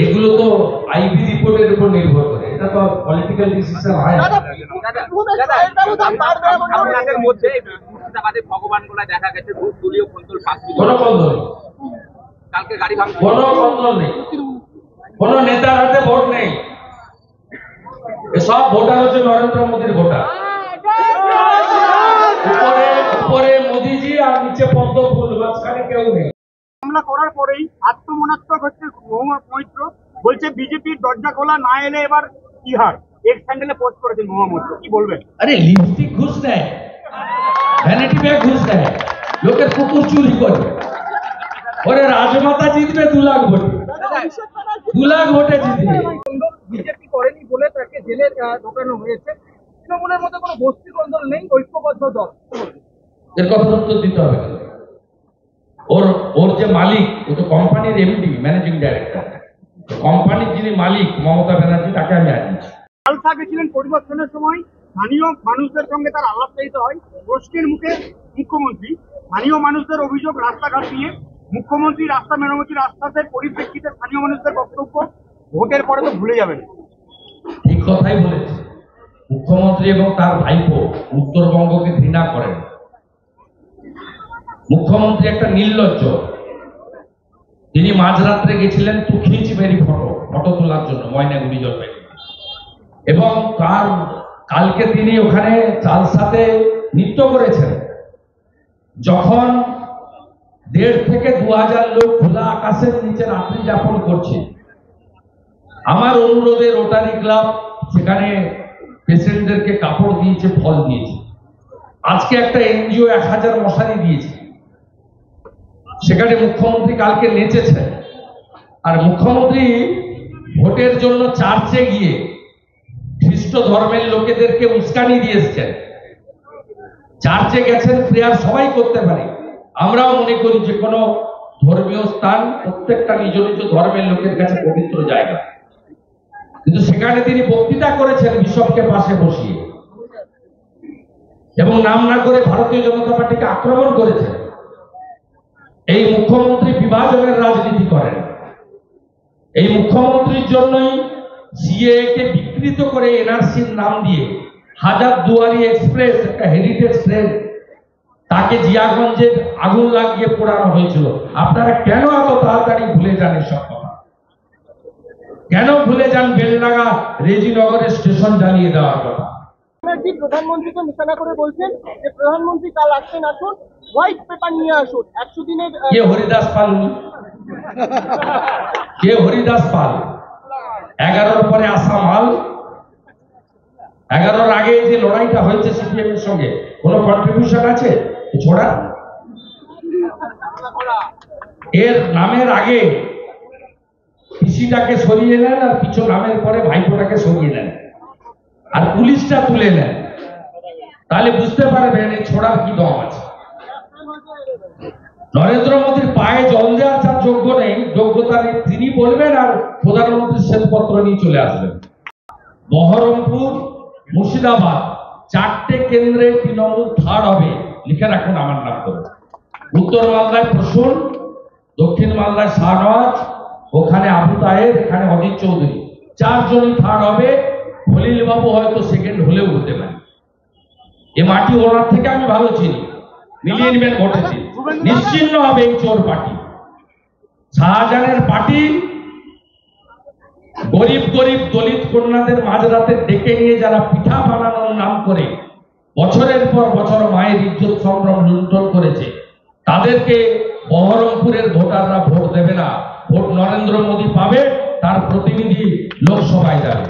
এগুলো তো আইবি রিপোর্টের উপর নির্ভর করে, এটা তো পলিটিক্যাল ডিসিশন হয় না। আপনাদের মধ্যে মুর্শিদাবাদে ভগবানগোলা দেখা গেছে দলীয় কন্ট্রোল পাস, কোনো কন্দল, কালকে গাড়ি ভাঙচুর, কোনো কন্দল নেই, কোনো নেতার হাতে ভোট নেই। সব ভোটার হচ্ছে নরেন্দ্র মোদীর ভোটার। উপরে উপরে মোদীজি আর নিচে পদ্ম ফুল, মাঝখানে কেউ নেই। হামলা করার পরেই আত্মমনাত্মক হচ্ছে মৈত্র, বলছে বিজেপির দরজা খোলা না এলে এবার ইহার এক্স হ্যান্ডেলে পোস্ট করেছেন মৈত্র, কি বলবেন? আরে লিপস্টিক ঘুষ দেয়, ভ্যানিটি ব্যাগ ঘুষ দেয়, লোকের কুকুর চুরি করে। ওরে রাজমাতা জিতবে 2 লাখ ভোটে, 2 লাখ ভোটে জিতবে। বিজেপি করেনি বলে তাকে জেলে ঢোকানো হয়েছে। তৃণমূলের মধ্যে কোনো বস্তি কন্দল নেই, ঐক্যবদ্ধ দল। এর কথা উত্তর দিতে হবে। ওর ওর যে মালিক, ও তো কোম্পানির এমডি, ম্যানেজিং ডাইরেক্টর। কোম্পানির যিনি মালিক মমতা ব্যানার্জি, তাকে আমি আনিয়েছি। খালসা গেছিলেন পরিবর্তনের সময়, স্থানীয় মানুষদের সঙ্গে তার আলাপচারিতা হয়। প্রশ্নের মুখে মুখ্যমন্ত্রী স্থানীয় মানুষদের অভিযোগ রাস্তাঘাট নিয়ে, মুখ্যমন্ত্রী রাস্তা মেরামতির আশ্বাসের পরিপ্রেক্ষিতে স্থানীয় মানুষদের বক্তব্য ভোটের পরে তো ভুলে যাবেন। ঠিক কথাই বলেছে মুখ্যমন্ত্রী এবং তার ভাইপো উত্তরবঙ্গকে ঘৃণা করেন। মুখ্যমন্ত্রী একটা নির্লজ্জ। তিনি মাঝরাত্রে গেছিলেন টু খিচ মেরি ফটো তোলার জন্য ময়নাগুড়ি জলপাইগুড়ি, এবং তার কালকে তিনি ওখানে চালসাতে নৃত্য করেছেন। যখন 1,500 থেকে 2,000 লোক খোলা আকাশের নিচে রাত্রি যাপন করছে, আমার অনুরোধে রোটারি ক্লাব সেখানে পেশেন্টদেরকে কাপড় দিয়েছে, ফল দিয়েছে। আজকে একটা এনজিও 1000 মশারি দিয়েছে। সেখানে মুখ্যমন্ত্রী কালকে নেচেছেন। আর মুখ্যমন্ত্রী ভোটের জন্য চার্চে গিয়ে খ্রিস্ট ধর্মের লোকেদেরকে উস্কানি দিয়ে এসছেন। চার্চে গেছেন, প্রেয়ার সবাই করতে পারে। আমরাও মনে করি যে কোনো ধর্মীয় স্থান প্রত্যেকটা নিজ নিজ ধর্মের লোকের কাছে পবিত্র জায়গা, কিন্তু সেখানে তিনি বক্তৃতা করেছেন বিশপকে পাশে বসিয়ে, এবং নাম না করে ভারতীয় জনতা পার্টিকে আক্রমণ করেছেন। এই মুখ্যমন্ত্রী বিভাজনের রাজনীতি করেন। এই মুখ্যমন্ত্রীর জন্যই সিএএ কে বিকৃত করে এনআরসির নাম দিয়ে হাজারদুয়ারি এক্সপ্রেস, একটা হেরিটেজ ট্রেন, তাকে জিয়াগঞ্জের আগুন লাগিয়ে পোড়ানো হয়েছিল। আপনারা কেন এত তাড়াতাড়ি ভুলে যান এসব কথা? কেন ভুলে যান বেলডাঙ্গা রেজিনগরের স্টেশন জ্বালিয়ে দেওয়ার কথা? প্রধানমন্ত্রীকে নিশানা করে বলছেন যে প্রধানমন্ত্রী কাল আসছেন, আসুন হোয়াইট পেপার নিয়ে আসুন 100 দিনের। কে হরিদাস পাল? কে হরিদাস পাল? 11-র পরে আসা মাল। 11-র আগে যে লড়াইটা হয়েছে সিপিএম এর সঙ্গে, কোনো কন্ট্রিবিউশন আছে ছোড়া? এর নামের আগে পিসিটাকে সরিয়ে নেন, আর কিছু নামের পরে ভাইপোটাকে সরিয়ে নেন, আর পুলিশটা তুলে নেন। তাহলে বুঝতে পারবেন এই ছোড়ার কি দম আছে। নরেন্দ্র মোদীর পায়ে জল দেওয়ার যার যোগ্য নেই, যোগ্যতা নেই, তিনি বলবেন আর প্রধানমন্ত্রীর শ্বেতপত্র নিয়ে চলে আসবেন। বহরমপুর, মুর্শিদাবাদ 4টে কেন্দ্রে তৃণমূল 3rd হবে, লিখে রাখুন আমার নাম করে। উত্তর মালদায় প্রসূন, দক্ষিণ মালদায় শাহনওয়াজ, ওখানে আবু তাহের, এখানে অজিত চৌধুরী। 4 জনই 3rd হবে। খলিল বাবু হয়তো 2nd হলেও হতে পারে। এ মাটি ওনার থেকে আমি ভালো চিনি, মিলিয়ে নেবেন ঘটেছি। নিশ্চিন্ন হবে এই চোর পার্টি। শাহজাহানের পার্টি গরিব গরিব দলিত কন্যাদের মাঝরাতে ডেকে নিয়ে যারা পিঠা বানানোর নাম করে বছরের পর বছর মায়ের ইজ্জত সম্ভ্রম লুণ্ঠন করেছে, তাদেরকে বহরমপুরের ভোটাররা ভোট দেবে না। ভোট নরেন্দ্র মোদী পাবে, তার প্রতিনিধি লোকসভায় যাবে।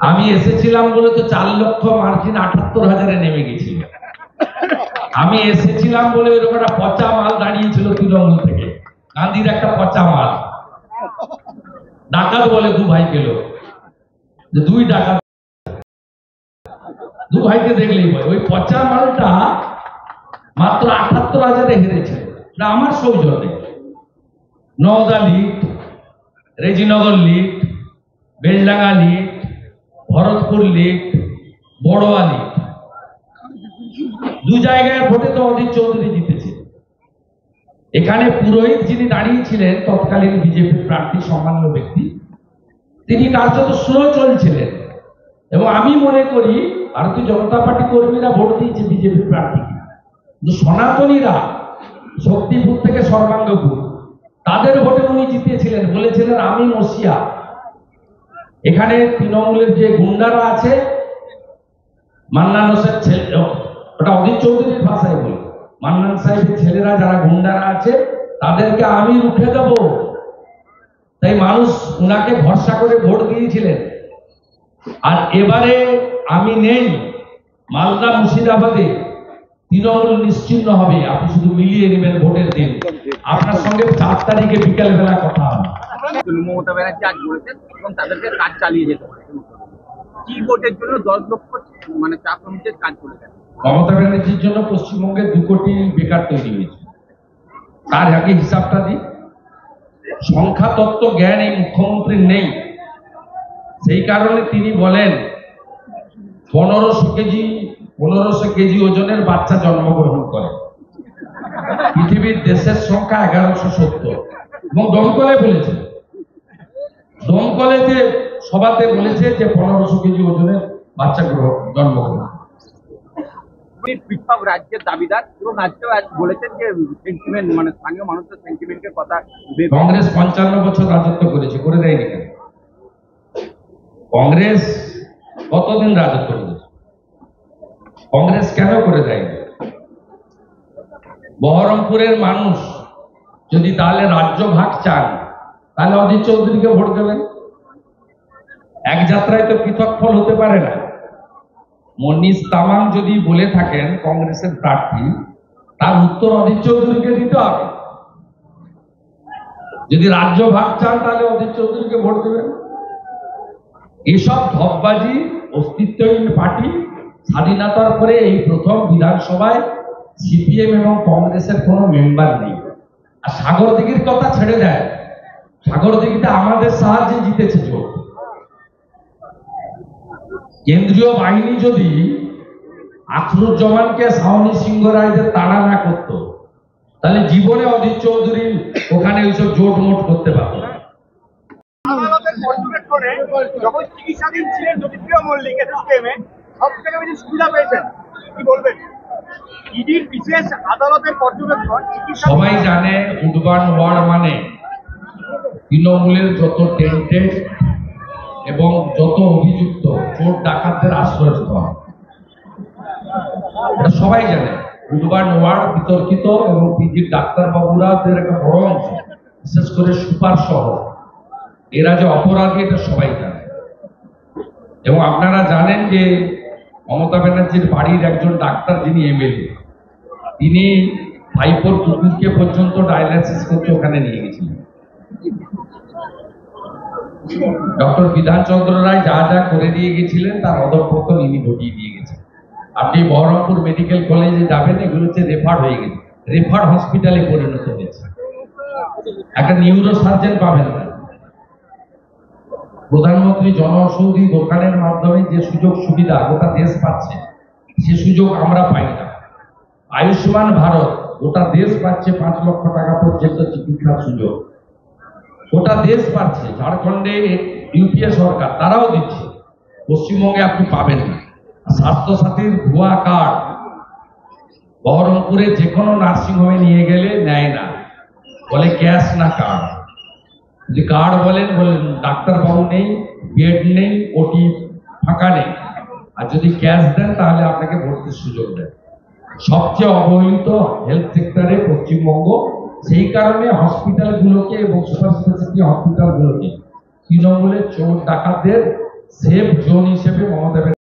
আমি এসেছিলাম বলে তো 4 লক্ষ মার্জিন 78,000-এ নেমে গেছিল। আমি এসেছিলাম বলে ওইরকম একটা পচা মাল দাঁড়িয়েছিল তৃণমূল থেকে, গান্ধীর একটা পচা মাল। ডাকাত বলে 2 ভাই পেল, যে 2 ডাকাত, 2 ভাইকে দেখলেই বলে। ওই পচা মালটা মাত্র 78,000-এ হেরেছে। না আমার সৌজন্যে Nowda lead, Rejinagar lead, Beldanga lead, Bharatpur lead, Barowa lead, 2 জায়গায় ভোটে তো অজিত চৌধুরী জিতেছে। এখানে পুরোহিত যিনি দাঁড়িয়েছিলেন তৎকালীন বিজেপি প্রার্থী সম্মানীয় ব্যক্তি, তিনি কার্যত স্লো চলছিলেন। এবং আমি মনে করি ভারতীয় জনতা পার্টি কর্মীরা ভোট দিয়েছে বিজেপি প্রার্থীকে, কিন্তু সনাতনীরা শক্তিপুর থেকে সর্বাঙ্গপুর তাদের ভোটে উনি জিতেছিলেন, বলেছিলেন আমি মসিয়া। এখানে তৃণমূলের যে গুন্ডারা আছে, মান্নান হোসেন ছেলে, ওটা অধীর চৌধুরীর ভাষায় বলি, মান্নান সাহেবের ছেলেরা যারা গুন্ডারা আছে তাদেরকে আমি রুখে দেব। তাই মানুষ উনাকে ভরসা করে ভোট দিয়েছিলেন। আর এবারে আমি নেই, মালদা মুর্শিদাবাদে তৃণমূল নিশ্চিহ্ন হবে। আপনি শুধু মিলিয়ে নেবেন ভোটের দিন। আপনার সঙ্গে 4 তারিখে বিকেল বেলা কথা হবে। মমতা ব্যানার্জি আজ বলেছেন এবং তাদেরকে কাজ চালিয়ে যেতে হবে। কি ভোটের জন্য 10 লক্ষ মানে চা শ্রমিকের কাজ করে গেছে। মমতা ব্যানার্জির জন্য পশ্চিমবঙ্গে 2 কোটি বেকার তৈরি হয়েছে। তার আগে হিসাবটা দিই। সংখ্যা তত্ত্ব জ্ঞান এই মুখ্যমন্ত্রীর নেই, সেই কারণে তিনি বলেন 1500 কেজি ওজনের বাচ্চা জন্মগ্রহণ করে। পৃথিবীর দেশের সংখ্যা 1170। এবং দমকলে বলেছে, দমকলেতে সভাতে বলেছে যে 1500 কেজি ওজনের বাচ্চা জন্মগ্রহণ। পৃথক রাজ্যের দাবিদার এবং রাজ্য আজ বলেছেন যে সেন্টিমেন্ট মানে স্থানীয় মানুষের সেন্টিমেন্টের কথা। কংগ্রেস 55 বছর রাজত্ব করেছে, করে দেয়নি কেন? কংগ্রেস কতদিন রাজত্ব করেছে? কংগ্রেস কেন করে দেয়নি? বহরমপুরের মানুষ যদি তাহলে রাজ্য ভাগ চান, তাহলে অধীর চৌধুরীকে ভোট দেবেন। এক যাত্রায় তো পৃথক ফল হতে পারে না। মনীষ তামাং যদি বলে থাকেন কংগ্রেসের প্রার্থী, তার উত্তর অধীর চৌধুরীকে দিতে হবে। যদি রাজ্য ভাগ চান তাহলে অধীর চৌধুরীকে ভোট দেবেন। এসব ঢপবাজি, অস্তিত্বহীন পার্টি। স্বাধীনতার পরে এই প্রথম বিধানসভায় সিপিএম এবং কংগ্রেসের কোনো মেম্বার নেই। আর সাগরদিঘির কথা ছেড়ে দেয়, সাগরদিঘিতে আমাদের সাহায্যে জিতেছে ভোট। কেন্দ্রীয় বাহিনী যদি আখরুজ্জামানকে সাউনি সিংহ রায়দের তাড়া না করত, তাহলে জীবনে অধীর চৌধুরী ওখানে ওইসব জোট মোট করতে পারত না। আদালতের পর্যবেক্ষণে যখন চিকিৎসাধীন ছিলেন জ্যোতিপ্রিয় মল্লিক এসএসকেএমে সব থেকে বেশি সুবিধা পেয়েছেন, কি বলবেন? ইডির বিশেষ আদালতের পর্যবেক্ষণ সবাই জানে উডবান ওয়ার্ড মানে তৃণমূলের যত টেন্টেড এবং যত অভিযুক্ত চোর ডাকাতদের আশ্রয়স্থল, এটা সবাই জানে। উডবান ওয়ার্ড বিতর্কিত এবং পিজির ডাক্তারবাবুরা একটা বড় অংশ, বিশেষ করে সুপার সহ এরা যে অপরাধী, এটা সবাই জানে। এবং আপনারা জানেন যে মমতা ব্যানার্জির বাড়ির একজন ডাক্তার যিনি এমএলএ, তিনি ভাইপোর কুকুরকে পর্যন্ত ডায়ালাইসিস করতে ওখানে নিয়ে গেছিলেন। ডক্টর বিধানচন্দ্র রায় যা যা করে দিয়ে গেছিলেন তার অধঃপতন ইনি ঘটিয়ে দিয়ে গেছেন। আপনি বহরমপুর মেডিকেল কলেজে যাবেন, এগুলো হচ্ছে রেফার হয়ে গেছে, রেফার হসপিটালে পরিণত হয়েছে। একটা নিউরো সার্জন পাবেন না। প্রধানমন্ত্রী জনঔষধি দোকানের মাধ্যমে যে সুযোগ সুবিধা গোটা দেশ পাচ্ছে, সে সুযোগ আমরা পাই না। আয়ুষ্মান ভারত গোটা দেশ পাচ্ছে 5 লক্ষ টাকা পর্যন্ত চিকিৎসার সুযোগ, গোটা দেশ পাচ্ছে। ঝাড়খণ্ডে ইউপিএ সরকার তারাও দিচ্ছে, পশ্চিমবঙ্গে আপনি পাবেন না। স্বাস্থ্য সাথীর ভুয়া কার্ড বহরমপুরে যে কোনো নার্সিংহোমে নিয়ে গেলে নেয় না, বলে ক্যাশ না কার্ড। যদি কার্ড বলেন ডাক্তারবাবু নেই, বেড নেই, ওটি ফাঁকা নেই। আর যদি ক্যাশ দেন তাহলে আপনাকে ভর্তির সুযোগ দেয়। সবচেয়ে অবহেলিত হেলথ সেক্টরে পশ্চিমবঙ্গ। সেই কারণে হসপিটালগুলোকে এবং সুপার স্পেশালিটি হসপিটালগুলোকে তৃণমূলের চোর ডাকাতদের সেফ জোন হিসেবে মমতা